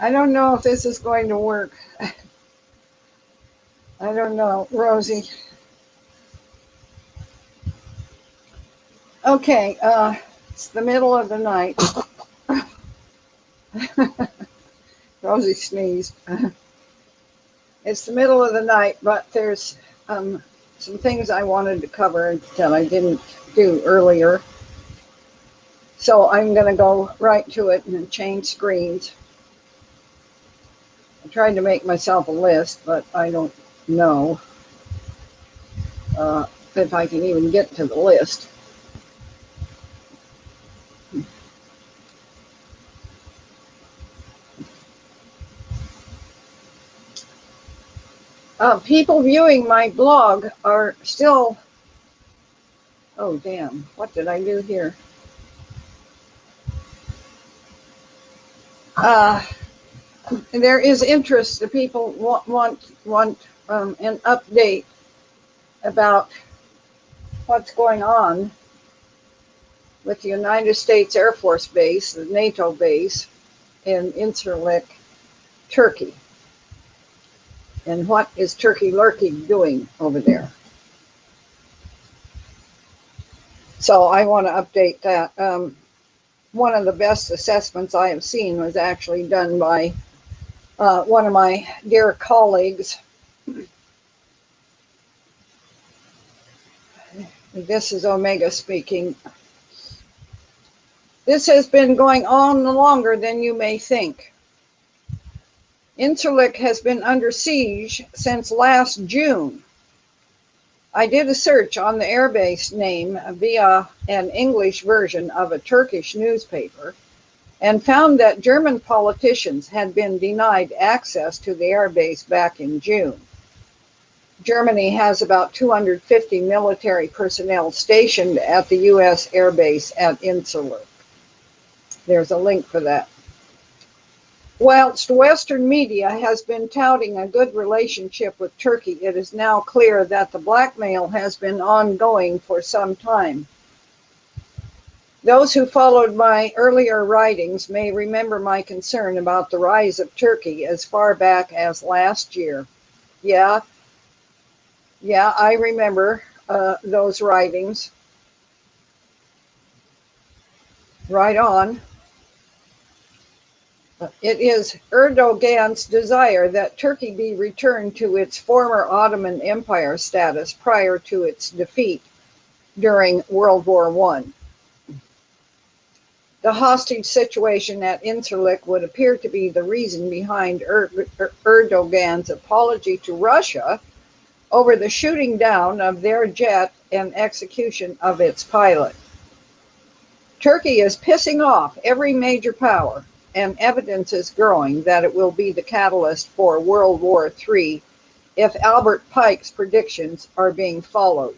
I don't know if this is going to work. I don't know, Rosie. Okay, it's the middle of the night. Rosie sneezed. It's the middle of the night, but there's some things I wanted to cover that I didn't do earlier. So I'm going to go right to it and change screens. I tried to make myself a list, but I don't know if I can even get to the list. People viewing my blog are still, oh damn, what did I do here? There is interest. The people want an update about what's going on with the United States Air Force Base, the NATO base in Incirlik, Turkey. And what is Turkey-lurky doing over there? So I want to update that. One of the best assessments I have seen was actually done by one of my dear colleagues. This is Omega speaking. This has been going on longer than you may think. Incirlik has been under siege since last June. I did a search on the airbase name via an English version of a Turkish newspaper and found that German politicians had been denied access to the airbase back in June. Germany has about 250 military personnel stationed at the U.S. airbase at Incirlik. There's a link for that. Whilst Western media has been touting a good relationship with Turkey, it is now clear that the blackmail has been ongoing for some time. Those who followed my earlier writings may remember my concern about the rise of Turkey as far back as last year. Yeah, I remember those writings. Right on. It is Erdogan's desire that Turkey be returned to its former Ottoman Empire status prior to its defeat during World War I. The hostage situation at Incirlik would appear to be the reason behind Erdogan's apology to Russia over the shooting down of their jet and execution of its pilot. Turkey is pissing off every major power, and evidence is growing that it will be the catalyst for World War III if Albert Pike's predictions are being followed.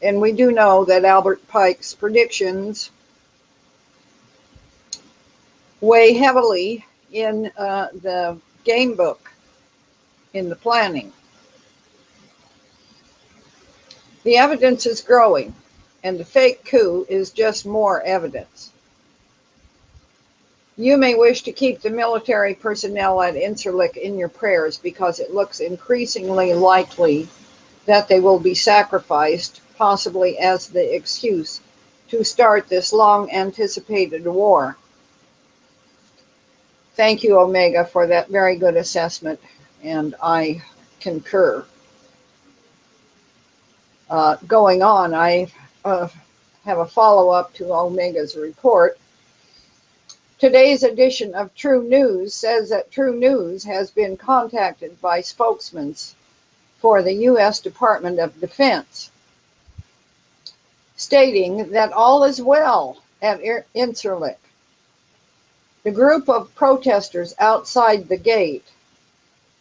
And we do know that Albert Pike's predictions weigh heavily in the game book, in the planning. The evidence is growing, and the fake coup is just more evidence. You may wish to keep the military personnel at Incirlik in your prayers because it looks increasingly likely that they will be sacrificed, possibly as the excuse to start this long-anticipated war. Thank you, Omega, for that very good assessment, and I concur. Going on, I have a follow-up to Omega's report. Today's edition of True News says that True News has been contacted by spokesmen for the U.S. Department of Defense, stating that all is well at Incirlik. The group of protesters outside the gate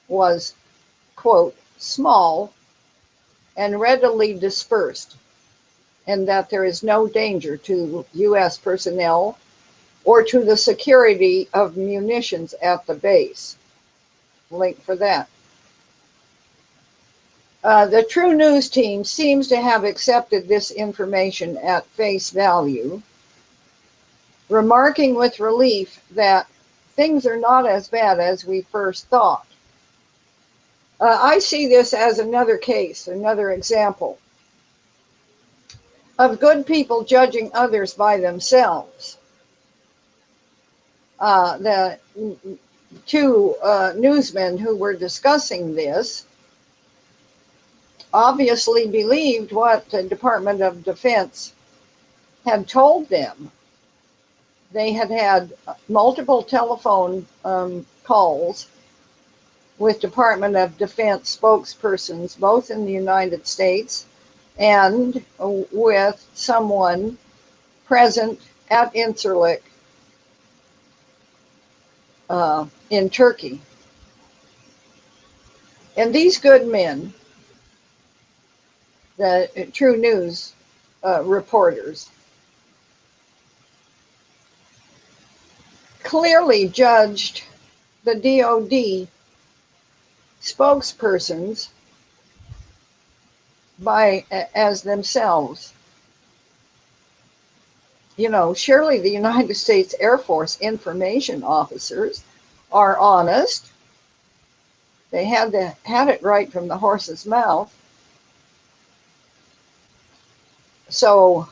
was, quote, small and readily dispersed, and that there is no danger to U.S. personnel or to the security of munitions at the base. Link for that. The True News team seems to have accepted this information at face value, remarking with relief that things are not as bad as we first thought. I see this as another case, another example of good people judging others by themselves. The two newsmen who were discussing this obviously believed what the Department of Defense had told them. They had had multiple telephone calls with Department of Defense spokespersons, both in the United States and with someone present at Incirlik in Turkey. And these good men, the true news reporters, clearly judged the DOD spokespersons as themselves. You know, surely the United States Air Force information officers are honest. They had it right from the horse's mouth. So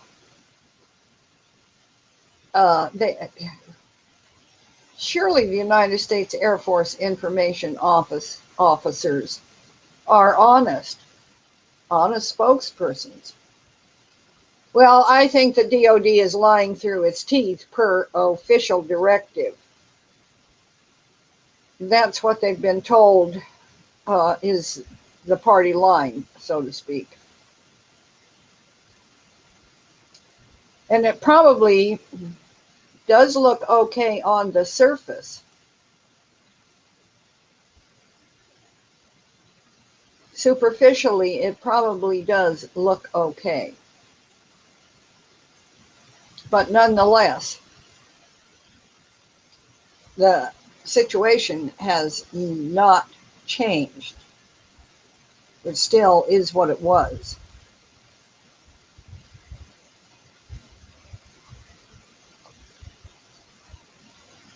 surely the United States Air Force information officers are honest spokespersons. Well, I think the DOD is lying through its teeth per official directive. That's what they've been told is the party line, so to speak. And it probably does look okay on the surface. Superficially, it probably does look okay. But nonetheless, the situation has not changed. It still is what it was.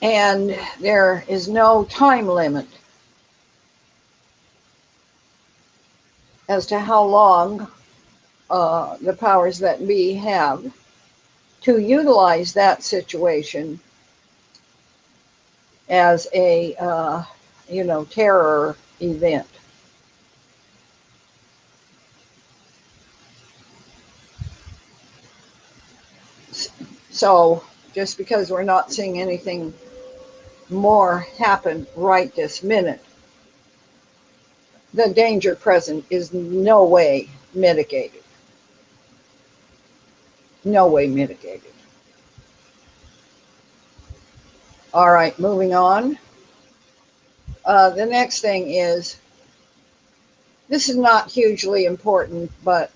And there is no time limit as to how long the powers that be have to utilize that situation as a terror event. So just because we're not seeing anything more happen right this minute, the danger present is no way mitigated. No way mitigated. All right, moving on. The next thing is, this is not hugely important, but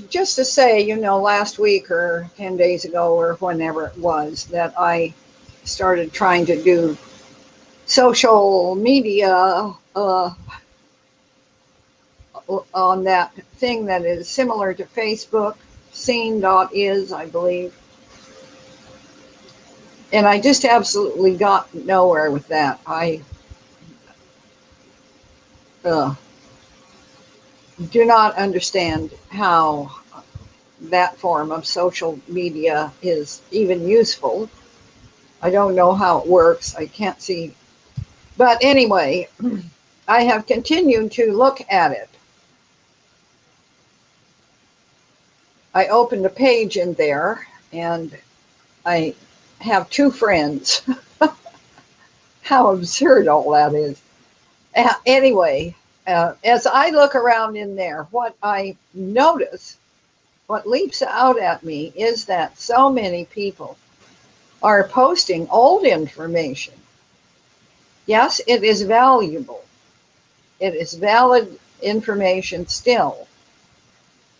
just to say, last week or 10 days ago or whenever it was that I started trying to do social media on that thing that is similar to Facebook, scene.is, I believe. And I just absolutely got nowhere with that. I do not understand how that form of social media is even useful. I don't know how it works. I can't see. But anyway, I have continued to look at it. I opened a page in there and I have two friends. How absurd all that is. Anyway, as I look around in there, what I notice, what leaps out at me is that so many people are posting old information. Yes, it is valuable. It is valid information still.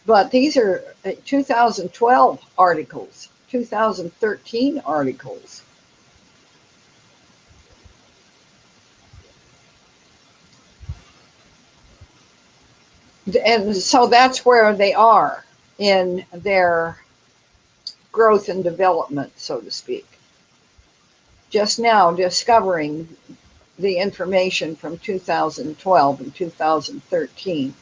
But these are 2012 articles, 2013 articles. And so that's where they are in their growth and development, so to speak. just now discovering the information from 2012 and 2013.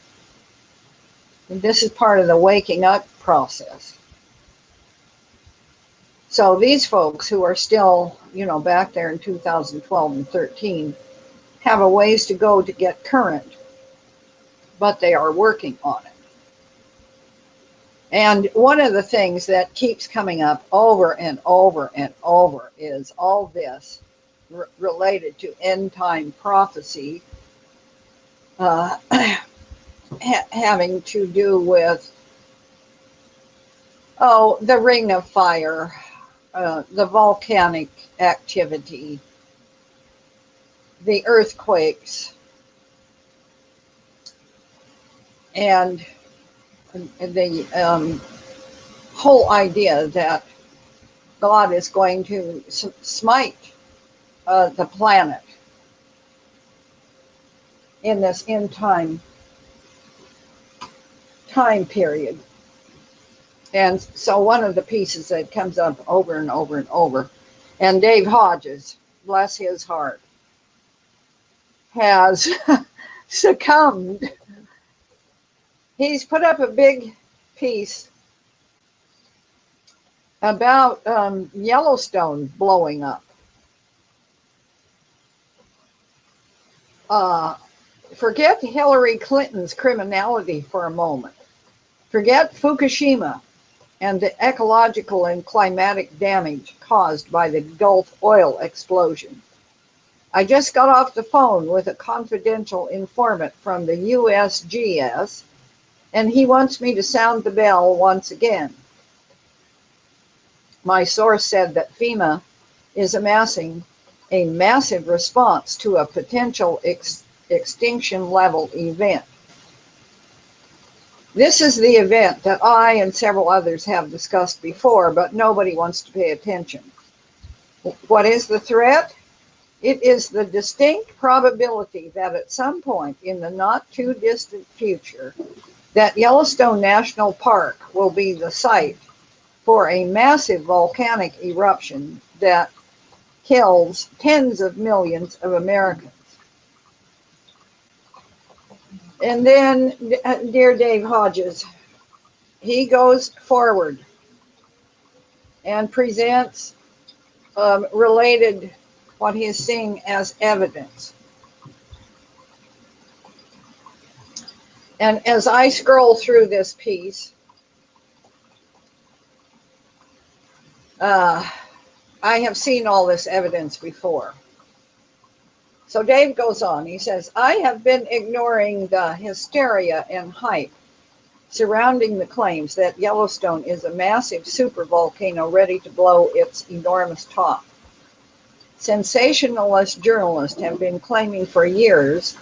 And this is part of the waking up process. So these folks who are still, back there in 2012 and 13 have a ways to go to get current, but they are working on it. And one of the things that keeps coming up over and over and over is all this related to end time prophecy, having to do with, the ring of fire, the volcanic activity, the earthquakes, and the whole idea that God is going to smite the planet in this end time period. And so one of the pieces that comes up over and over and over, and Dave Hodges, bless his heart, has succumbed. He's put up a big piece about Yellowstone blowing up. Forget Hillary Clinton's criminality for a moment. Forget Fukushima and the ecological and climatic damage caused by the Gulf oil explosion. I just got off the phone with a confidential informant from the USGS, and he wants me to sound the bell once again. My source said that FEMA is amassing a massive response to a potential extinction level event. This is the event that I and several others have discussed before, but nobody wants to pay attention. What is the threat? It is the distinct probability that at some point in the not too distant future, that Yellowstone National Park will be the site for a massive volcanic eruption that kills tens of millions of Americans. And then, dear Dave Hodges, he goes forward and presents related what he is seeing as evidence. And as I scroll through this piece, I have seen all this evidence before. So Dave goes on, he says, I have been ignoring the hysteria and hype surrounding the claims that Yellowstone is a massive supervolcano ready to blow its enormous top. Sensationalist journalists have been claiming for years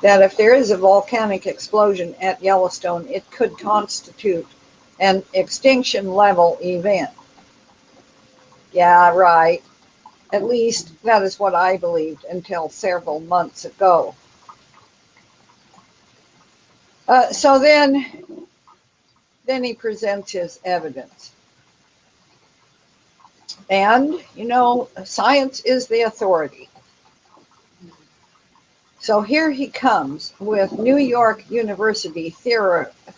that if there is a volcanic explosion at Yellowstone, it could constitute an extinction level event. Yeah, right. At least that is what I believed until several months ago. So then he presents his evidence. And, science is the authority. So here he comes with New York University theoretical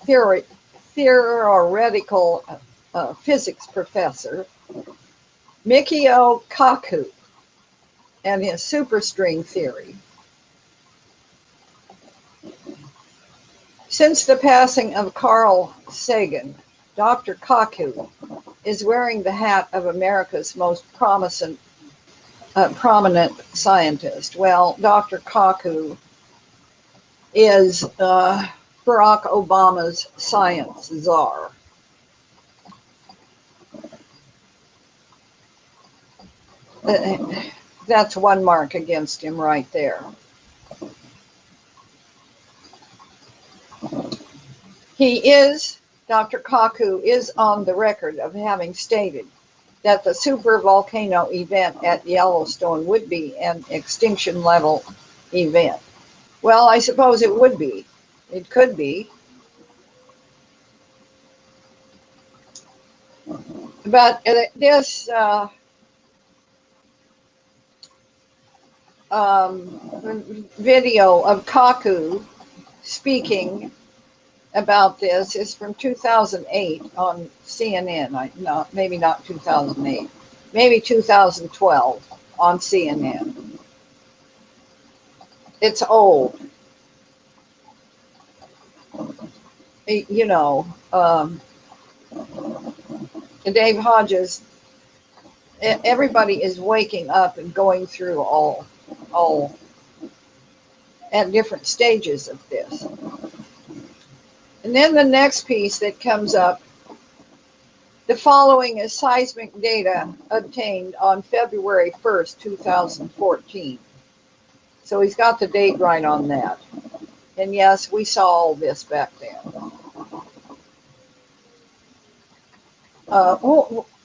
physics professor Mikio Kaku and his superstring theory. Since the passing of Carl Sagan, Dr. Kaku is wearing the hat of America's most prominent scientist. Well, Dr. Kaku is Barack Obama's science czar. That's one mark against him right there. Dr. Kaku is on the record of having stated that the supervolcano event at Yellowstone would be an extinction level event. Well, I suppose it would be. It could be. But this video of Kaku speaking about this is from 2008 on CNN. Maybe not 2008, maybe 2012 on CNN. It's old. You know, Dave Hodges, everybody is waking up and going through all at different stages of this. And then the next piece that comes up, the following is seismic data obtained on February 1st, 2014. So he's got the date right on that. And yes, we saw all this back then.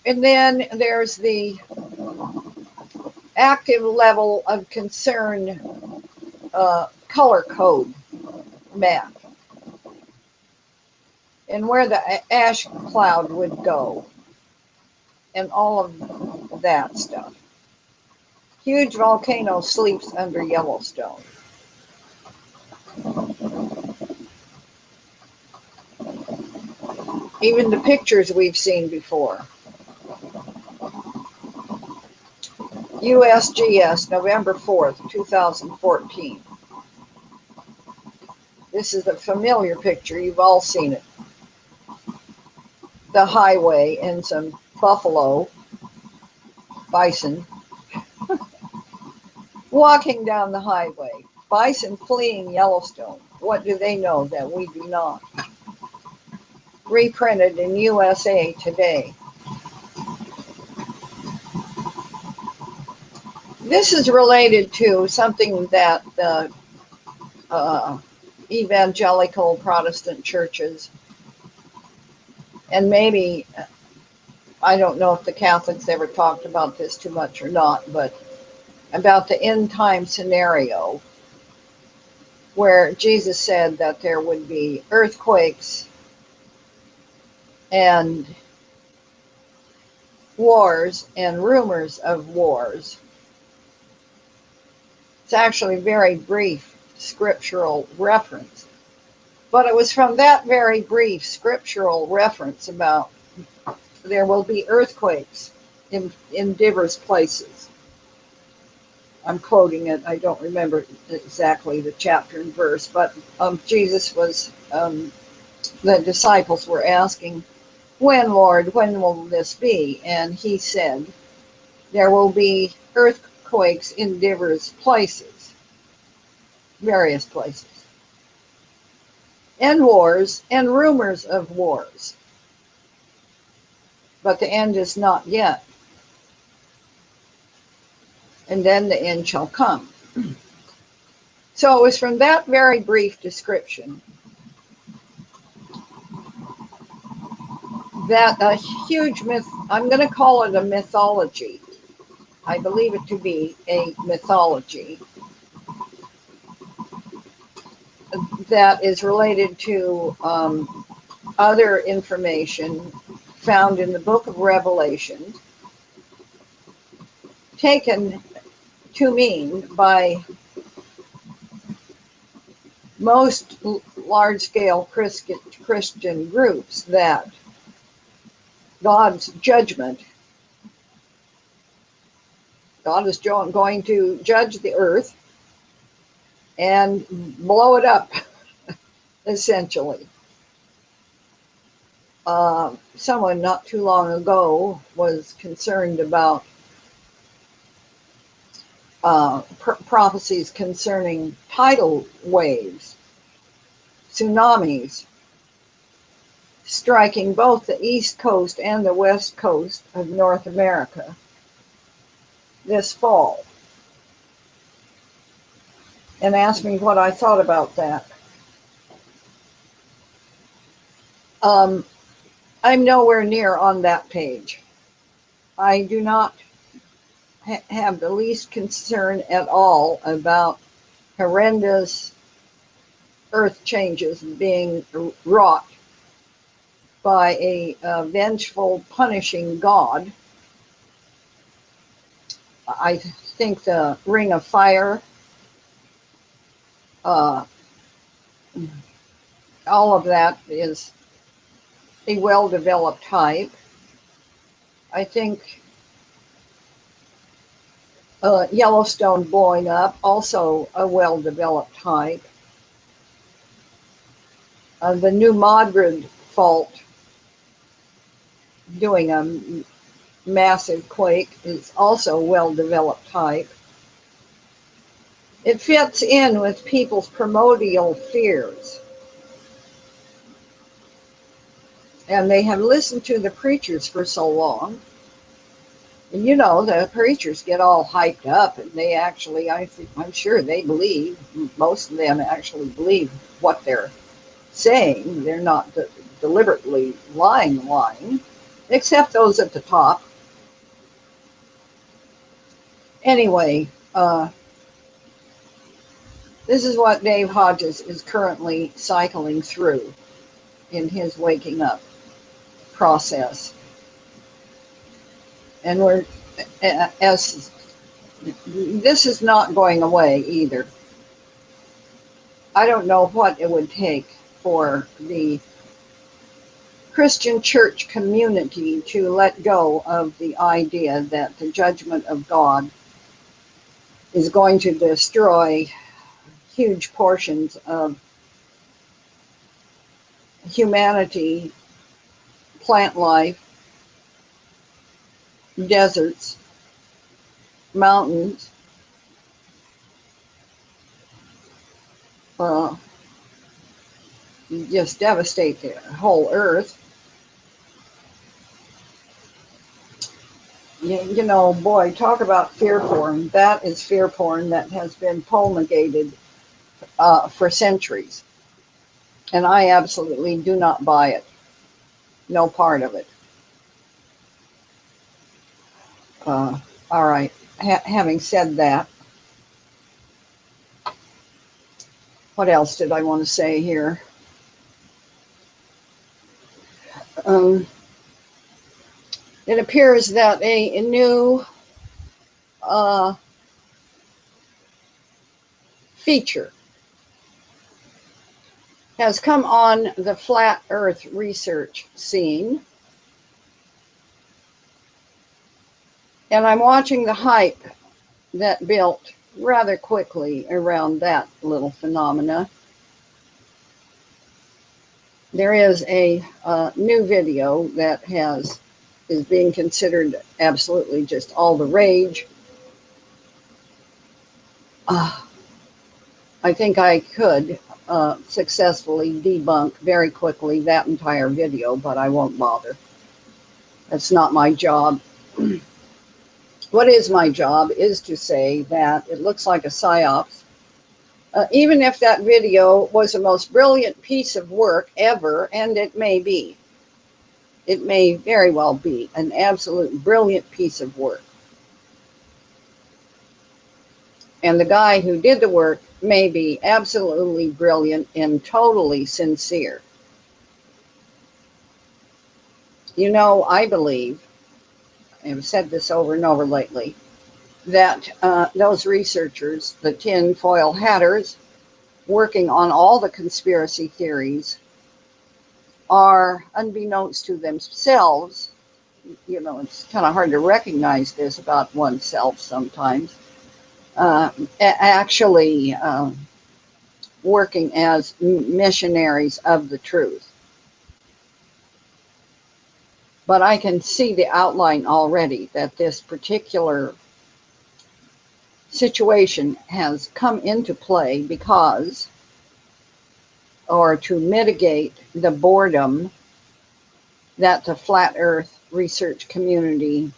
And then there's the active level of concern color code map, and where the ash cloud would go, and all of that stuff. Huge volcano sleeps under Yellowstone. Even the pictures we've seen before. USGS, November 4th, 2014. This is a familiar picture. You've all seen it. The highway and some buffalo, bison, walking down the highway. Bison fleeing Yellowstone. What do they know that we do not? Reprinted in USA Today. This is related to something that the evangelical Protestant churches, and maybe, I don't know if the Catholics ever talked about this too much or not, but about the end time scenario where Jesus said that there would be earthquakes and wars and rumors of wars. It's actually a very brief scriptural reference, but it was from that very brief scriptural reference about there will be earthquakes in diverse places. I'm quoting it. I don't remember exactly the chapter and verse, but Jesus was, the disciples were asking, when, Lord, when will this be? And he said, there will be earthquakes in diverse places, various places, and wars and rumors of wars. But the end is not yet. And then the end shall come. So it was from that very brief description that a huge myth, I'm going to call it a mythology. I believe it to be a mythology that is related to other information found in the book of Revelation, taken to mean by most large-scale Christian groups that God's judgment, God is going to judge the earth and blow it up, essentially. Someone not too long ago was concerned about prophecies concerning tidal waves, tsunamis, striking both the east coast and the west coast of North America this fall, and asked me what I thought about that. I'm nowhere near on that page. I do not have the least concern at all about horrendous earth changes being wrought by a vengeful, punishing God I think the Ring of Fire, uh, all of that is a well-developed type. I think Yellowstone blowing up, also a well-developed type. The New Madrid fault doing a massive quake is also a well-developed type. It fits in with people's primordial fears. And they have listened to the preachers for so long. And you know, the preachers get all hyped up, and they actually, I'm sure they believe, most of them actually believe what they're saying. They're not deliberately lying, except those at the top. Anyway, this is what Dave Hodges is currently cycling through in his waking up process. And as this is not going away either. I don't know what it would take for the Christian church community to let go of the idea that the judgment of God is going to destroy huge portions of humanity, plant life, deserts, mountains, just devastate the whole earth. You know, boy, talk about fear porn. That is fear porn that has been promulgated for centuries. And I absolutely do not buy it. No part of it. All right. Having said that, what else did I want to say here? It appears that a new feature has come on the flat earth research scene. And I'm watching the hype that built rather quickly around that little phenomena. There is a new video that is being considered absolutely just all the rage. I think I could successfully debunk very quickly that entire video, but I won't bother. That's not my job. What is my job is to say that it looks like a psyops. Even if that video was the most brilliant piece of work ever, and it may be. It may very well be an absolute brilliant piece of work. And the guy who did the work may be absolutely brilliant and totally sincere. You know, I believe, I've said this over and over lately, that those researchers, the tin-foil hatters, working on all the conspiracy theories, are, unbeknownst to themselves, you know, it's kind of hard to recognize this about oneself sometimes, actually working as missionaries of the truth. But I can see the outline already that this particular situation has come into play because, or to mitigate the boredom that the flat earth research community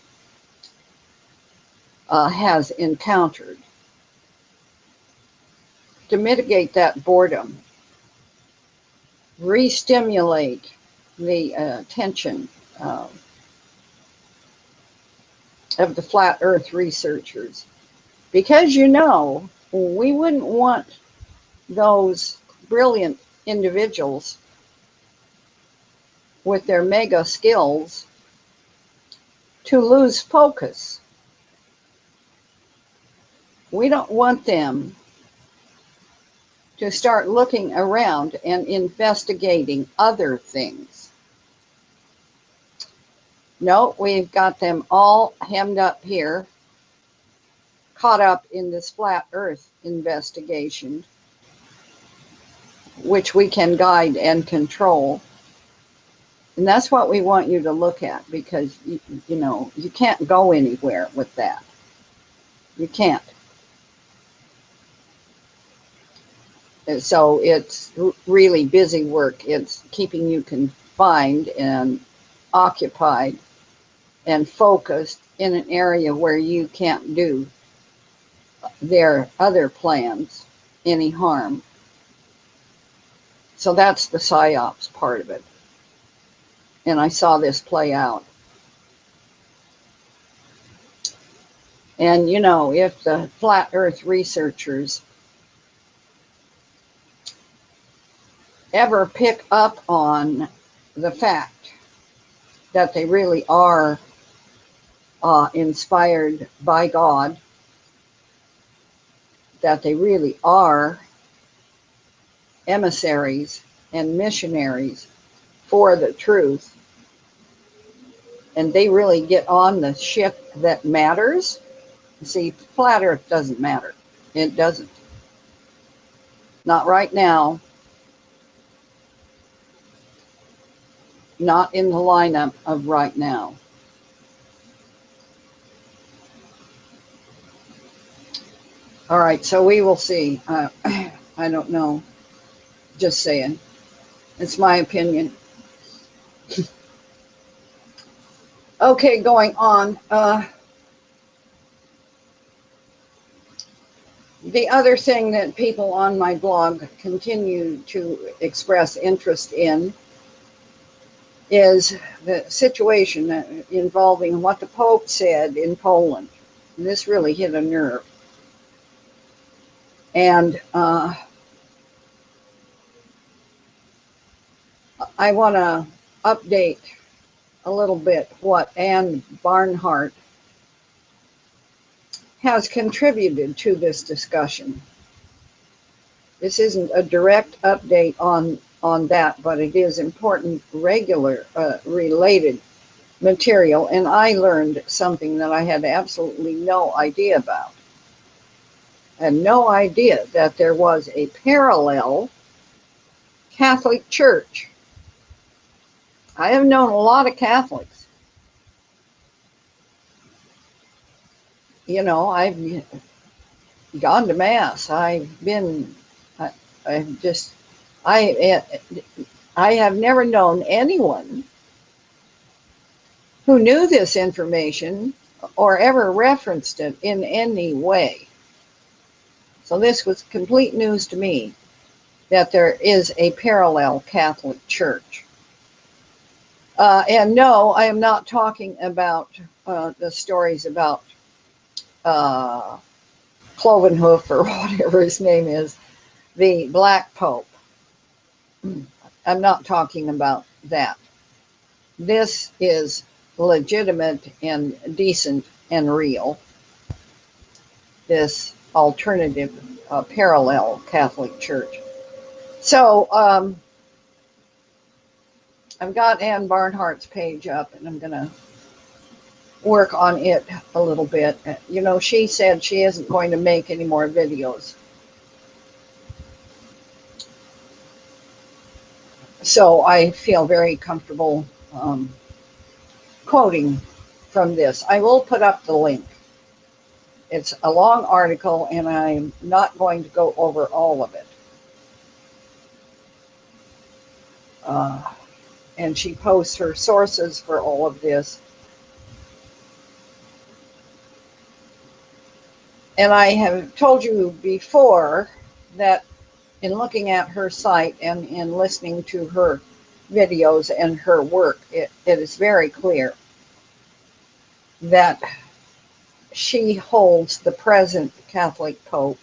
has encountered. To mitigate that boredom, re-stimulate the attention of the flat earth researchers. Because, you know, we wouldn't want those brilliant individuals with their mega skills to lose focus. We don't want them to start looking around and investigating other things. No, we've got them all hemmed up here, caught up in this flat earth investigation, which we can guide and control. And that's what we want you to look at, because you know, you can't go anywhere with that. You can't. And so it's really busy work. It's keeping you confined and occupied and focused in an area where you can't do their other plans any harm. So that's the psyops part of it. And I saw this play out. And you know, if the flat earth researchers ever pick up on the fact that they really are inspired by God, that they really are emissaries and missionaries for the truth, and they really get on the ship that matters. See, flat earth doesn't matter. It doesn't. Not right now. Not in the lineup of right now. All right, so we will see. I don't know. Just saying. It's my opinion. Okay, going on. The other thing that people on my blog continue to express interest in is the situation involving what the Pope said in Poland. And this really hit a nerve. And I want to update a little bit what Anne Barnhart has contributed to this discussion. This isn't a direct update on that, but it is important, regular, related material. And I learned something that I had absolutely no idea about. I had no idea that there was a parallel Catholic Church. I have known a lot of Catholics. You know, I've gone to Mass. I've been, I've just, I have never known anyone who knew this information or ever referenced it in any way. So this was complete news to me, that there is a parallel Catholic Church. And no, I am not talking about the stories about Clovenhoof or whatever his name is, the Black Pope. I'm not talking about that. This is legitimate and decent and real. This alternative parallel Catholic Church. So I've got Anne Barnhart's page up, and I'm going to work on it a little bit. You know, she said she isn't going to make any more videos. So I feel very comfortable quoting from this. I will put up the link. It's a long article, and I'm not going to go over all of it. And she posts her sources for all of this. And I have told you before that in looking at her site and in listening to her videos and her work, it is very clear that she holds the present Catholic Pope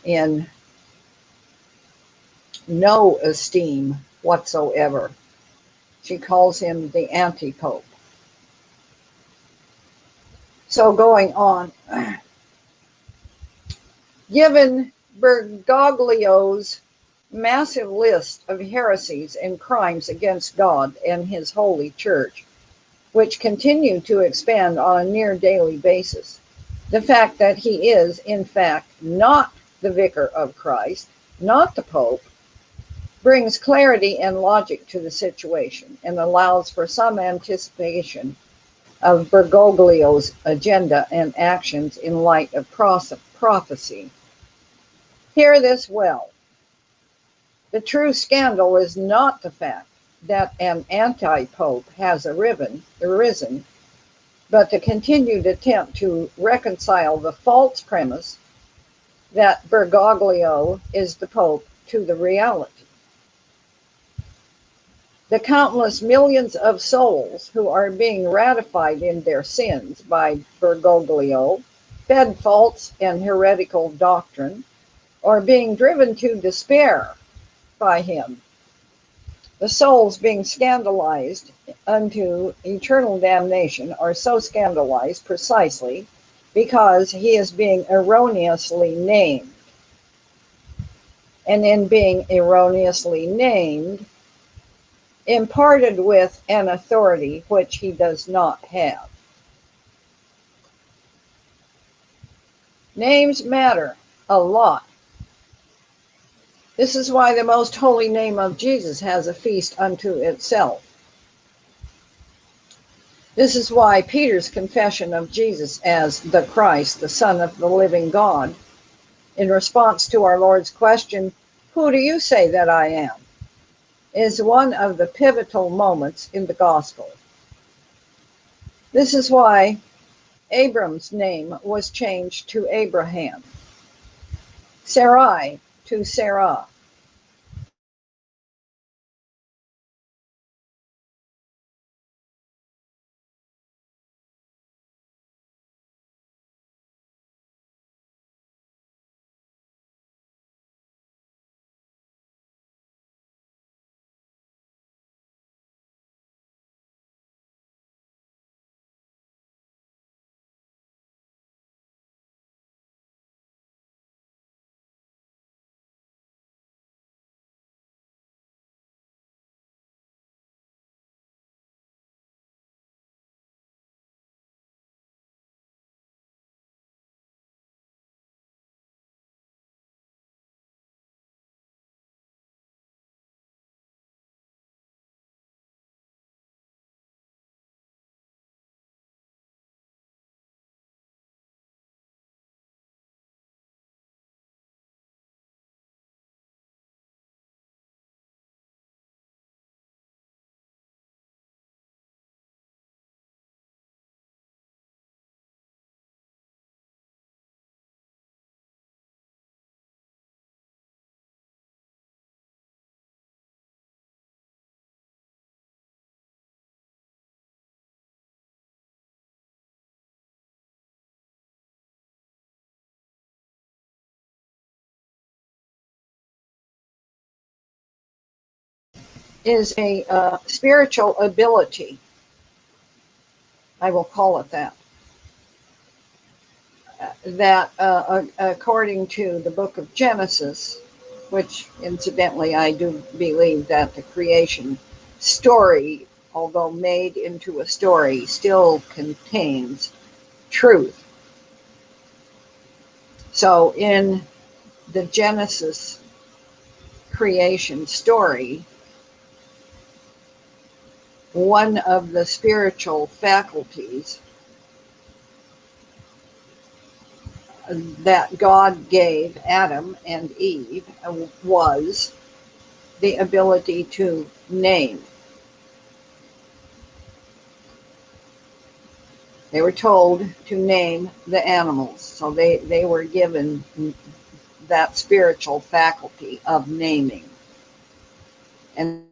in no esteem whatsoever. She calls him the anti-pope. So going on, Given Bergoglio's massive list of heresies and crimes against God and his holy church, which continue to expand on a near daily basis, the fact that he is, in fact, not the vicar of Christ, not the Pope, brings clarity and logic to the situation and allows for some anticipation of Bergoglio's agenda and actions in light of prophecy. Hear this well. The true scandal is not the fact that an anti-pope has arisen, but the continued attempt to reconcile the false premise that Bergoglio is the pope to the reality. The countless millions of souls who are being ratified in their sins by Bergoglio, fed false and heretical doctrine, or being driven to despair by him. The souls being scandalized unto eternal damnation are so scandalized precisely because he is being erroneously named. And in being erroneously named, imparted with an authority which he does not have. Names matter a lot. This is why the most holy name of Jesus has a feast unto itself. This is why Peter's confession of Jesus as the Christ, the Son of the living God, in response to our Lord's question, "Who do you say that I am?" is one of the pivotal moments in the gospel. This is why Abram's name was changed to Abraham, Sarai to Sarah. Is a spiritual ability, I will call it that, according to the book of Genesis, which incidentally I do believe that the creation story, although made into a story, still contains truth. So in the Genesis creation story, one of the spiritual faculties that God gave Adam and Eve was the ability to name. They were told to name the animals, so they were given that spiritual faculty of naming. And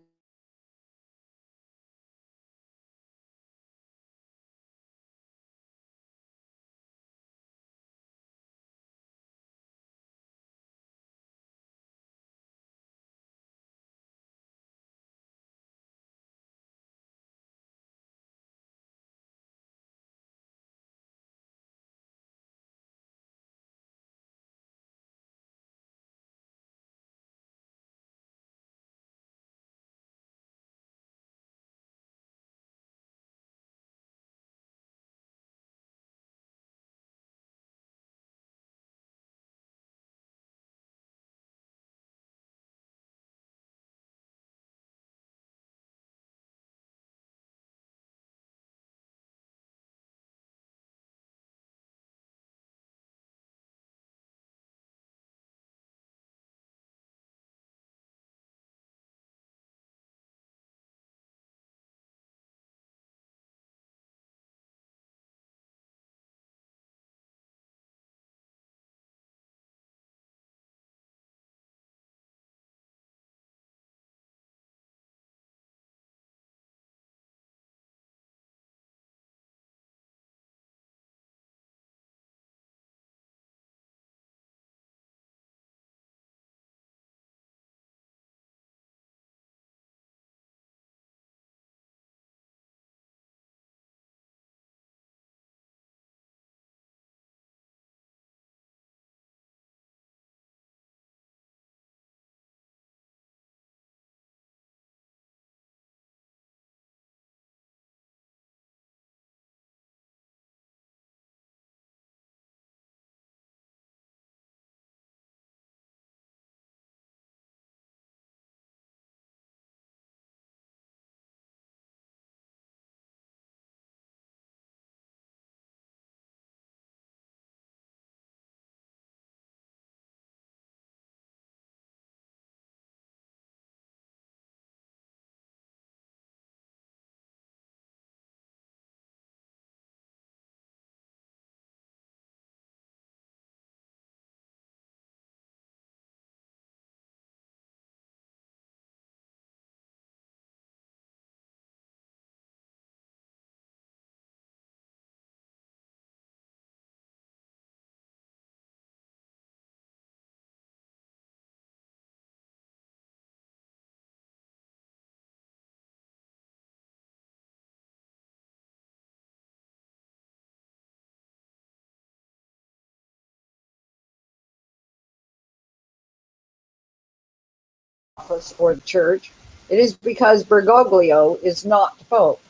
office or the church. It is because Bergoglio is not the Pope.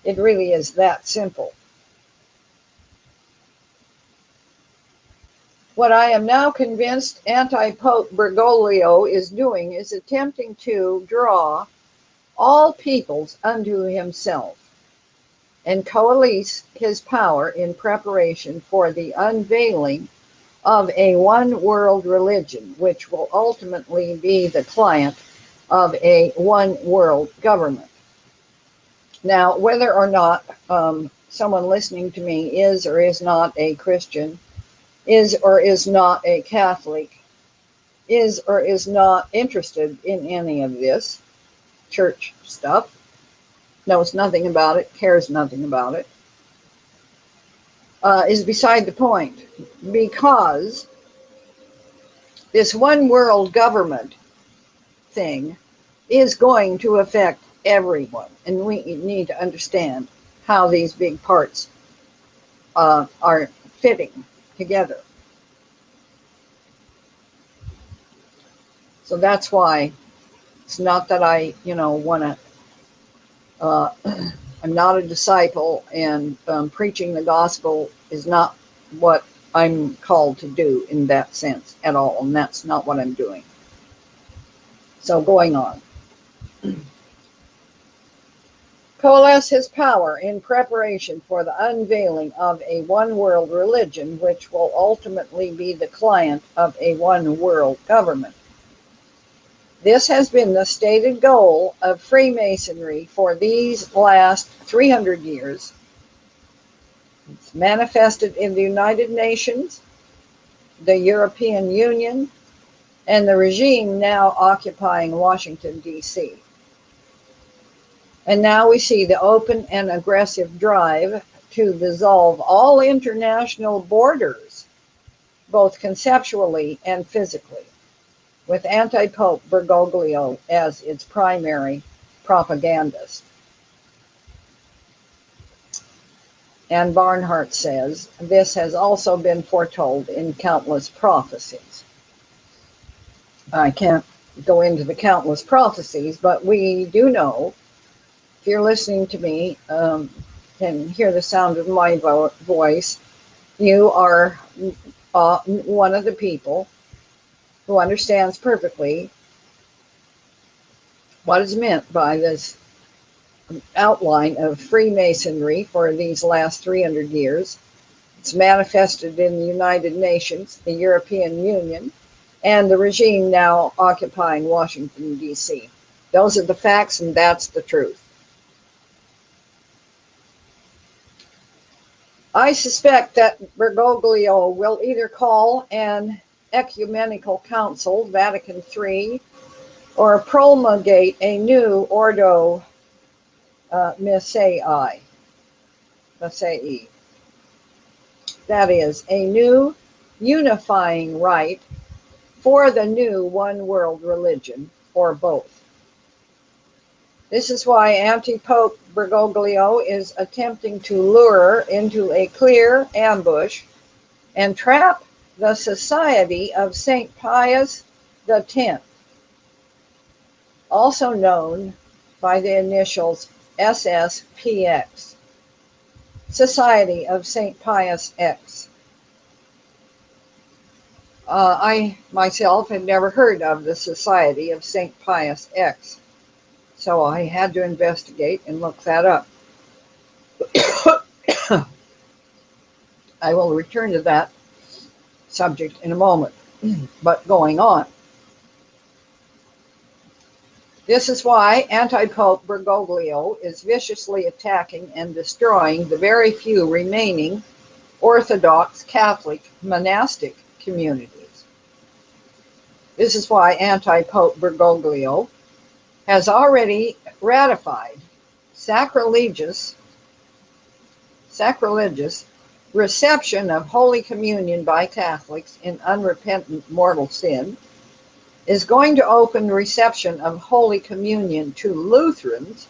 It really is that simple. What I am now convinced anti-Pope Bergoglio is doing is attempting to draw all peoples unto himself and coalesce his power in preparation for the unveiling of a one world religion, which will ultimately be the client of a one world government. Now, whether or not someone listening to me is or is not a Christian, is or is not a Catholic, is or is not interested in any of this church stuff, knows nothing about it, cares nothing about it, is beside the point, because this one world government thing is going to affect everyone, and we need to understand how these big parts are fitting together. So that's why it's not that I, want to. I'm not a disciple, and preaching the gospel is not what I'm called to do in that sense at all, and that's not what I'm doing. So going on. Coalesce his power in preparation for the unveiling of a one world religion, which will ultimately be the client of a one world government. This has been the stated goal of Freemasonry for these last 300 years. It's manifested in the United Nations, the European Union, and the regime now occupying Washington, D.C. And now we see the open and aggressive drive to dissolve all international borders, both conceptually and physically, with anti-Pope Bergoglio as its primary propagandist. And Barnhart says, this has also been foretold in countless prophecies. I can't go into the countless prophecies, but we do know, if you're listening to me, can hear the sound of my voice, you are one of the people who understands perfectly what is meant by this outline of Freemasonry for these last 300 years. It's manifested in the United Nations, the European Union, and the regime now occupying Washington, D.C. Those are the facts, and that's the truth. I suspect that Bergoglio will either call an ecumenical council, Vatican III, or promulgate a new Ordo Missae. That is, a new unifying rite for the new one world religion, or both. This is why anti-Pope Bergoglio is attempting to lure into a clear ambush and trap the Society of St. Pius X, also known by the initials SSPX, Society of St. Pius X. I myself had never heard of the Society of St. Pius X, so I had to investigate and look that up. I will return to that subject in a moment, but going on. This is why anti-Pope Bergoglio is viciously attacking and destroying the very few remaining Orthodox Catholic monastic communities. This is why anti-Pope Bergoglio has already ratified sacrilegious reception of Holy Communion by Catholics in unrepentant mortal sin, is going to open reception of Holy Communion to Lutherans,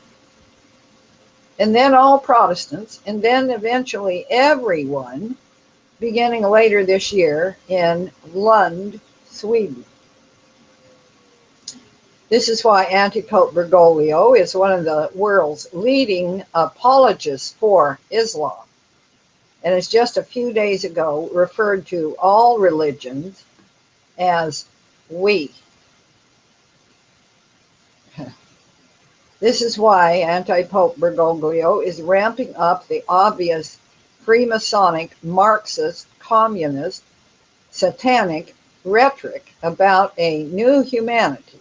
and then all Protestants, and then eventually everyone, beginning later this year in Lund, Sweden. This is why Antipope Bergoglio is one of the world's leading apologists for Islam, and has just a few days ago referred to all religions as we. This is why Antipope Bergoglio is ramping up the obvious Freemasonic, Marxist, communist, satanic rhetoric about a new humanity.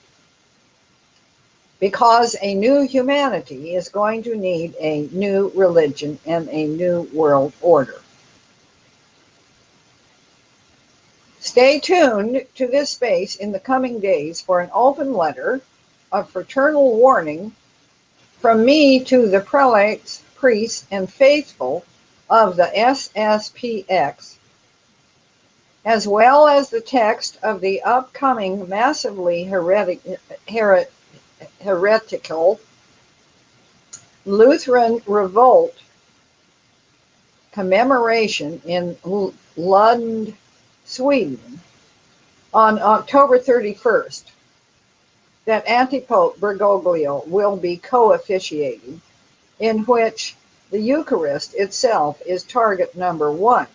Because a new humanity is going to need a new religion and a new world order. Stay tuned to this space in the coming days for an open letter of fraternal warning from me to the prelates, priests, and faithful of the SSPX, as well as the text of the upcoming massively heretical Lutheran revolt commemoration in Lund, Sweden on October 31st that Antipope Bergoglio will be co-officiating, in which the Eucharist itself is target number one.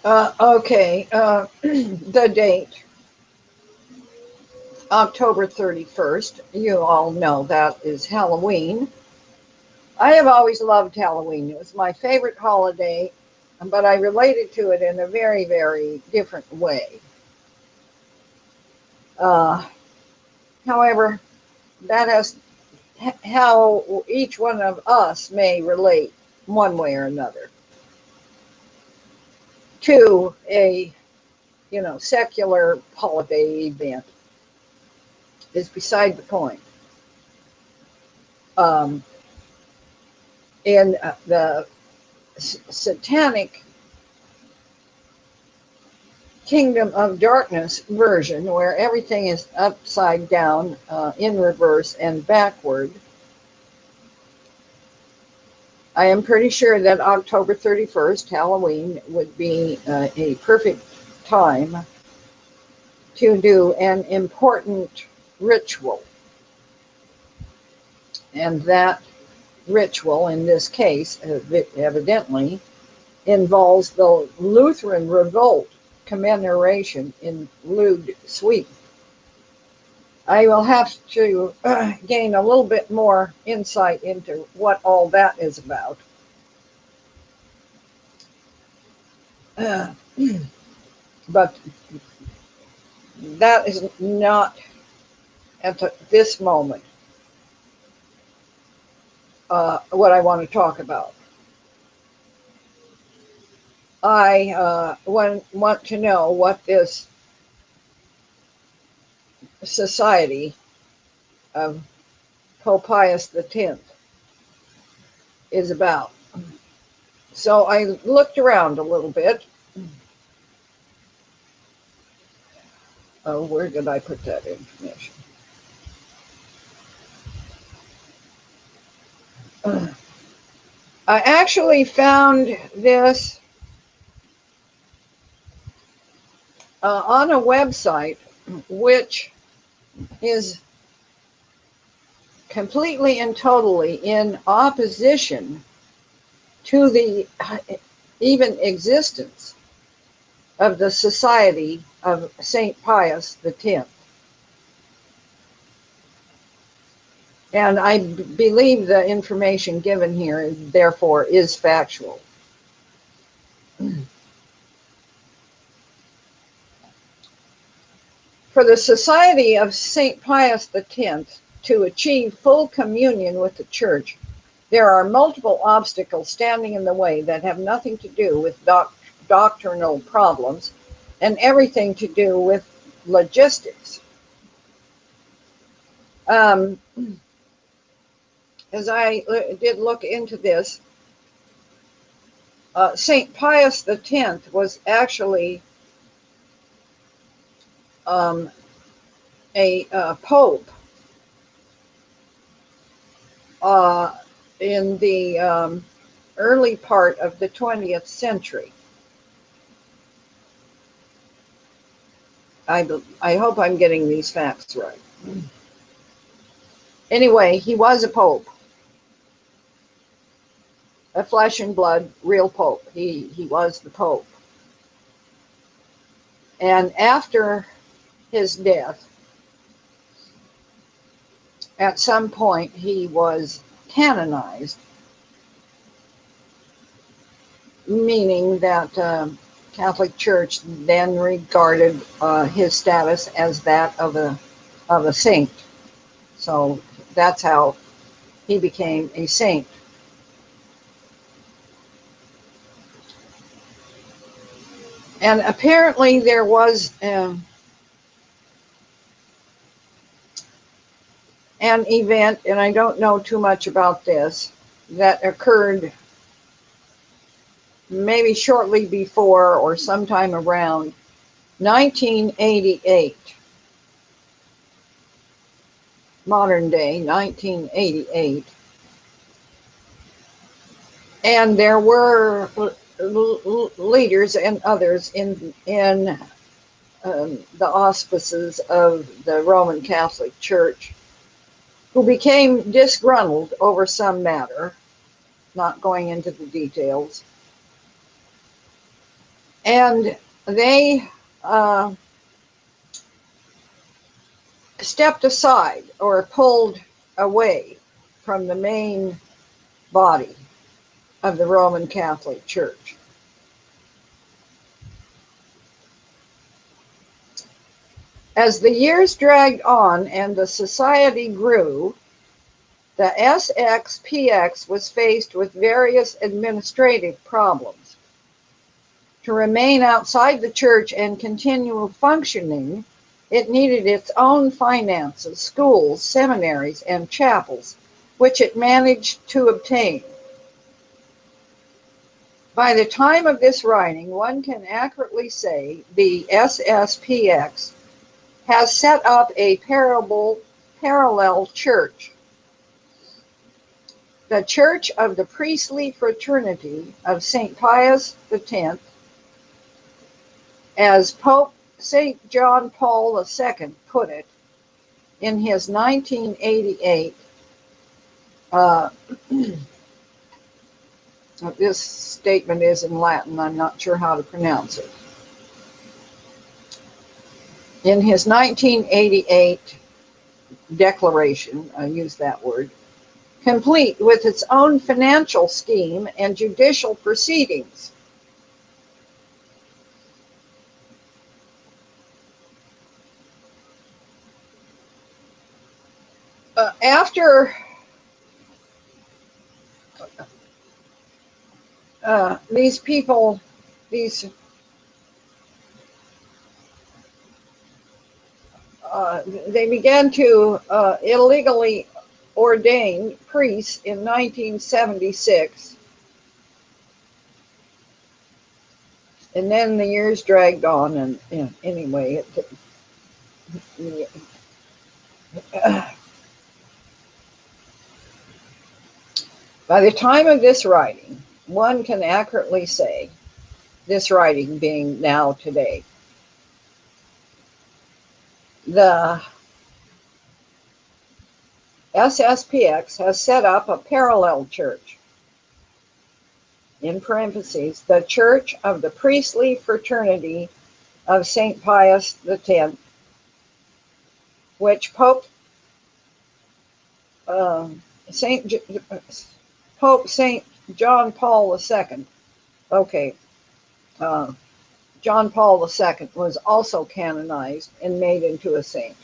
The date, October 31st, you all know that is Halloween. I have always loved Halloween. It was my favorite holiday, but I related to it in a very, very different way. However, that has how each one of us may relate one way or another to a, secular holiday event is beside the point. In the satanic Kingdom of Darkness version, where everything is upside down, in reverse, and backward, I am pretty sure that October 31st, Halloween, would be a perfect time to do an important ritual. And that ritual, in this case, evidently, involves the Lutheran revolt commemoration in Lund, Sweden. I will have to gain a little bit more insight into what all that is about. But that is not at this moment what I want to talk about. I want to know what this society of Pope Pius X is about. So I looked around a little bit. Oh, where did I put that information? I actually found this on a website which is completely and totally in opposition to the even existence of the Society of St. Pius X. And I believe the information given here, therefore, is factual. For the Society of St. Pius X to achieve full communion with the Church, there are multiple obstacles standing in the way that have nothing to do with doctrinal problems and everything to do with logistics. As I did look into this, St. Pius X was actually a pope in the early part of the 20th century. I hope I'm getting these facts right. Anyway, he was a pope, a flesh and blood, real pope. He was the pope. And after his death, at some point, he was canonized, meaning that Catholic Church then regarded his status as that of a saint. So that's how he became a saint. And apparently there was an event, and I don't know too much about this, that occurred maybe shortly before or sometime around 1988, modern day 1988. And there were leaders and others in the auspices of the Roman Catholic Church who became disgruntled over some matter, not going into the details. And they stepped aside or pulled away from the main body of the Roman Catholic Church. As the years dragged on and the society grew, the SXPX was faced with various administrative problems. To remain outside the church and continue functioning, it needed its own finances, schools, seminaries, and chapels, which it managed to obtain. By the time of this writing, one can accurately say the SSPX has set up a parallel church, the Church of the Priestly Fraternity of St. Pius X, as Pope St. John Paul II put it in his 1988, this statement is in Latin, I'm not sure how to pronounce it. In his 1988 declaration, I use that word, complete with its own financial scheme and judicial proceedings. After these people, they began to illegally ordain priests in 1976. And then the years dragged on, and anyway, by the time of this writing, one can accurately say, this writing being now today, the SSPX has set up a parallel church, in parentheses, the Church of the Priestly Fraternity of St. Pius X, which Pope St. John Paul II, John Paul II was also canonized and made into a saint.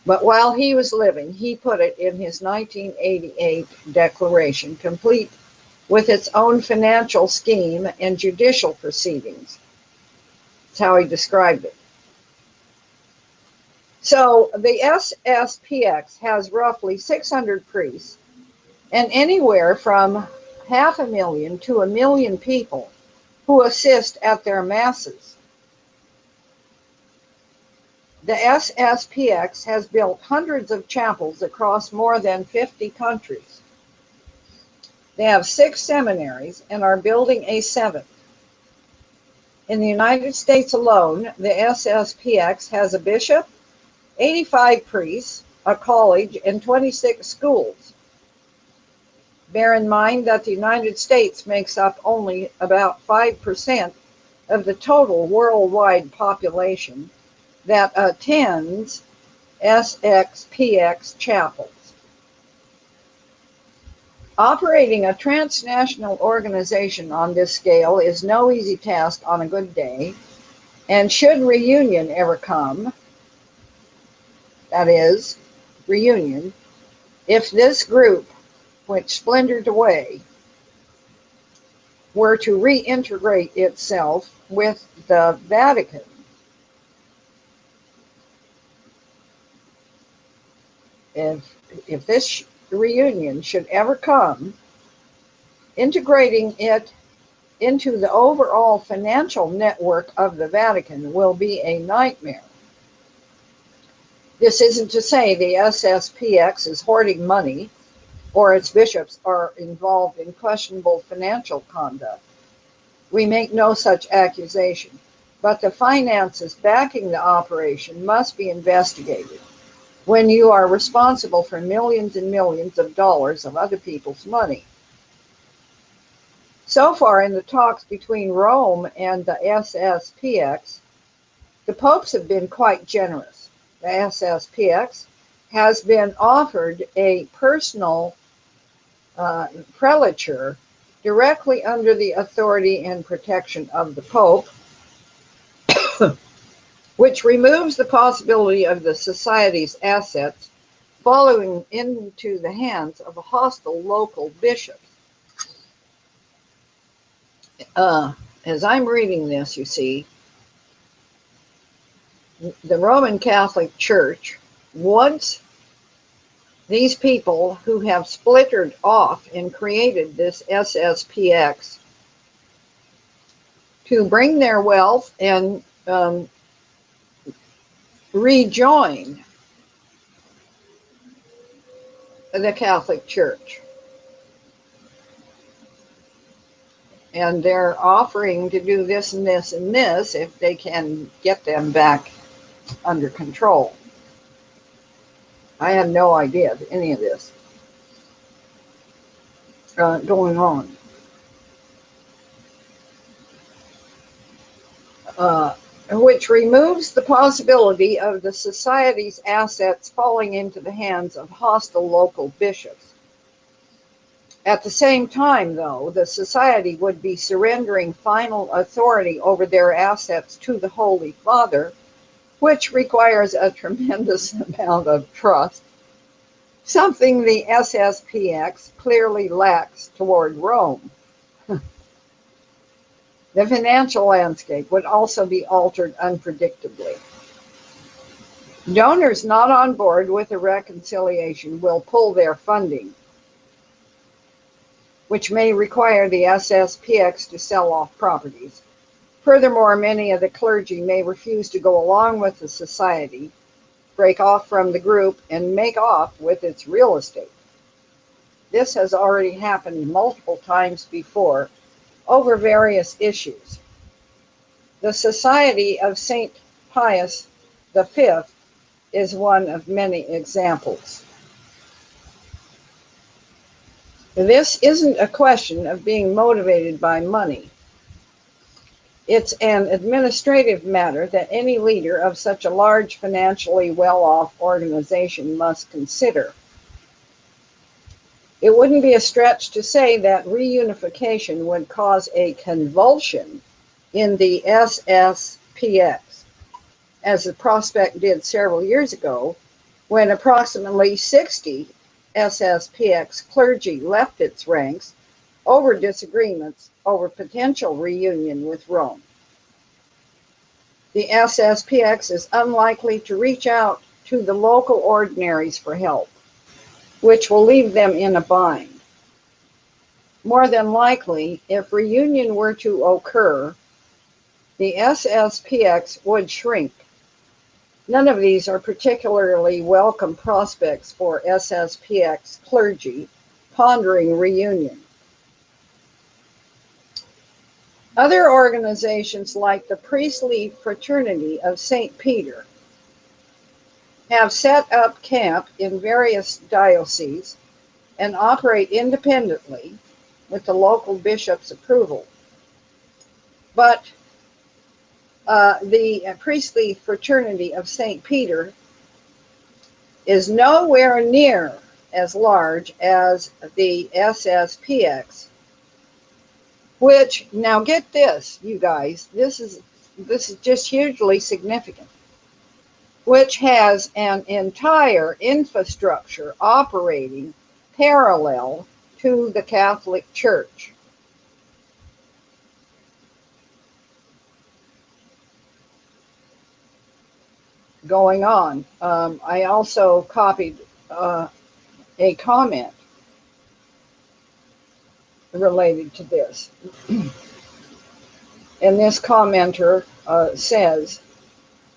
But while he was living, he put it in his 1988 declaration, complete with its own financial scheme and judicial proceedings. That's how he described it. So the SSPX has roughly 600 priests and anywhere from 500,000 to 1 million people who assist at their masses. The SSPX has built hundreds of chapels across more than 50 countries. They have 6 seminaries and are building a 7th. In the United States alone, the SSPX has a bishop, 85 priests, a college, and 26 schools. Bear in mind that the United States makes up only about 5% of the total worldwide population that attends SXPX chapels. Operating a transnational organization on this scale is no easy task on a good day, and should reunion ever come, that is, reunion, if this group, which splintered away, were to reintegrate itself with the Vatican, if this reunion should ever come, integrating it into the overall financial network of the Vatican will be a nightmare. This isn't to say the SSPX is hoarding money or its bishops are involved in questionable financial conduct. We make no such accusation, but the finances backing the operation must be investigated when you are responsible for millions and millions of dollars of other people's money. So far in the talks between Rome and the SSPX, the popes have been quite generous. The SSPX has been offered a personal prelature directly under the authority and protection of the Pope, which removes the possibility of the society's assets falling into the hands of a hostile local bishop. As I'm reading this, you see, the Roman Catholic Church wants these people who have splintered off and created this SSPX to bring their wealth and rejoin the Catholic Church. And they're offering to do this and this and this if they can get them back under control. I had no idea of any of this going on. Which removes the possibility of the society's assets falling into the hands of hostile local bishops. At the same time, though, the society would be surrendering final authority over their assets to the Holy Father, which requires a tremendous amount of trust, something the SSPX clearly lacks toward Rome. The financial landscape would also be altered unpredictably. Donors not on board with a reconciliation will pull their funding, which may require the SSPX to sell off properties. Furthermore, many of the clergy may refuse to go along with the society, break off from the group, and make off with its real estate. This has already happened multiple times before over various issues. The Society of St. Pius V is one of many examples. This isn't a question of being motivated by money. It's an administrative matter that any leader of such a large, financially well-off organization must consider. It wouldn't be a stretch to say that reunification would cause a convulsion in the SSPX, as the prospect did several years ago, when approximately 60 SSPX clergy left its ranks over disagreements over potential reunion with Rome. The SSPX is unlikely to reach out to the local ordinaries for help, which will leave them in a bind. More than likely, if reunion were to occur, the SSPX would shrink. None of these are particularly welcome prospects for SSPX clergy pondering reunion. Other organizations like the Priestly Fraternity of St. Peter have set up camp in various dioceses and operate independently with the local bishop's approval. But the Priestly Fraternity of St. Peter is nowhere near as large as the SSPX, which, now get this, you guys, this is just hugely significant, which has an entire infrastructure operating parallel to the Catholic Church. Going on, I also copied a comment related to this. And this commenter says,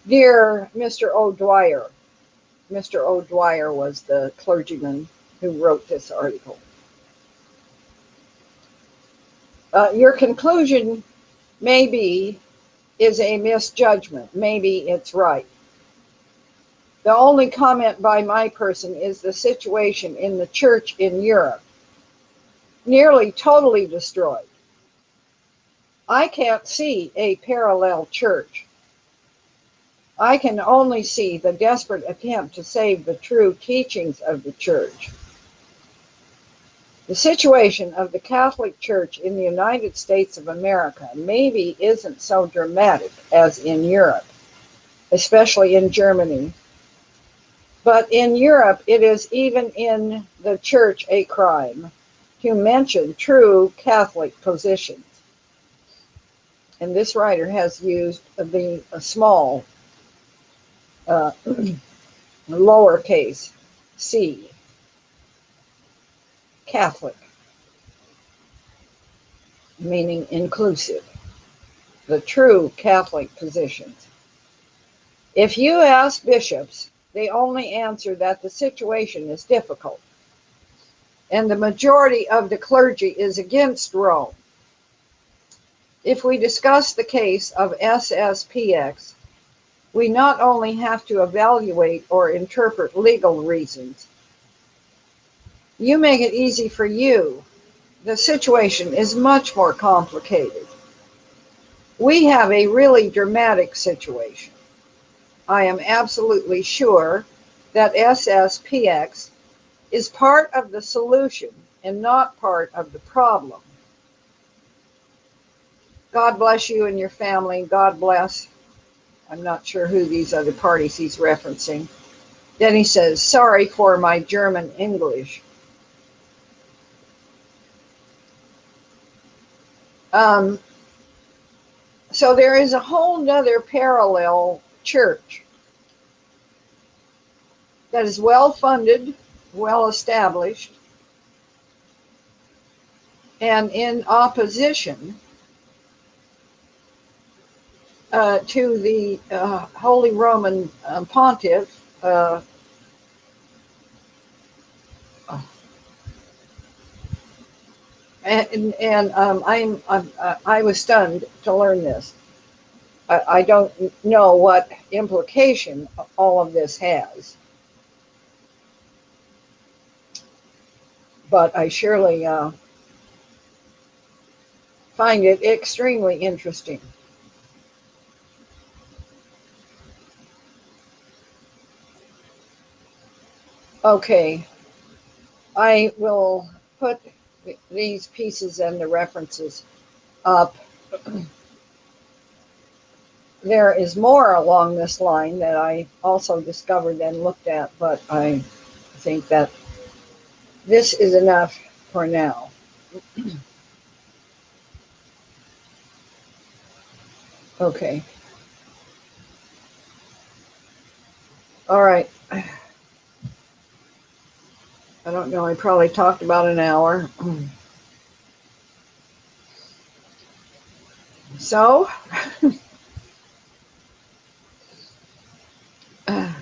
"Dear Mr. O'Dwyer," Mr. O'Dwyer was the clergyman who wrote this article, "your conclusion maybe is a misjudgment. Maybe it's right. The only comment by my person is the situation in the church in Europe, nearly totally destroyed. I can't see a parallel church. I can only see the desperate attempt to save the true teachings of the church. The situation of the Catholic Church in the United States of America maybe isn't so dramatic as in Europe, especially in Germany. But in Europe, it is even in the church a crime to mention true Catholic positions." And this writer has used the small lowercase c, Catholic, meaning inclusive, the true Catholic positions. If you ask bishops, they only answer that the situation is difficult, and the majority of the clergy is against Rome. If we discuss the case of SSPX, we not only have to evaluate or interpret legal reasons. You make it easy for you. The situation is much more complicated. We have a really dramatic situation. I am absolutely sure that SSPX is part of the solution and not part of the problem. God bless you and your family. God bless. I'm not sure who these other parties he's referencing. Then he says, "Sorry for my German English." So there is a whole nother parallel church that is well funded, well established, and in opposition to the Holy Roman Pontiff, I was stunned to learn this. I don't know what implication all of this has, but I surely find it extremely interesting. Okay, I will put these pieces and the references up. There is more along this line that I also discovered and looked at, but I think that this is enough for now. Okay. All right. I don't know, I probably talked about an hour. So, do I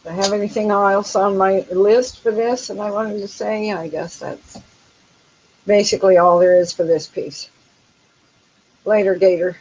have anything else on my list for this that I wanted to say? I guess that's basically all there is for this piece. Later, Gator.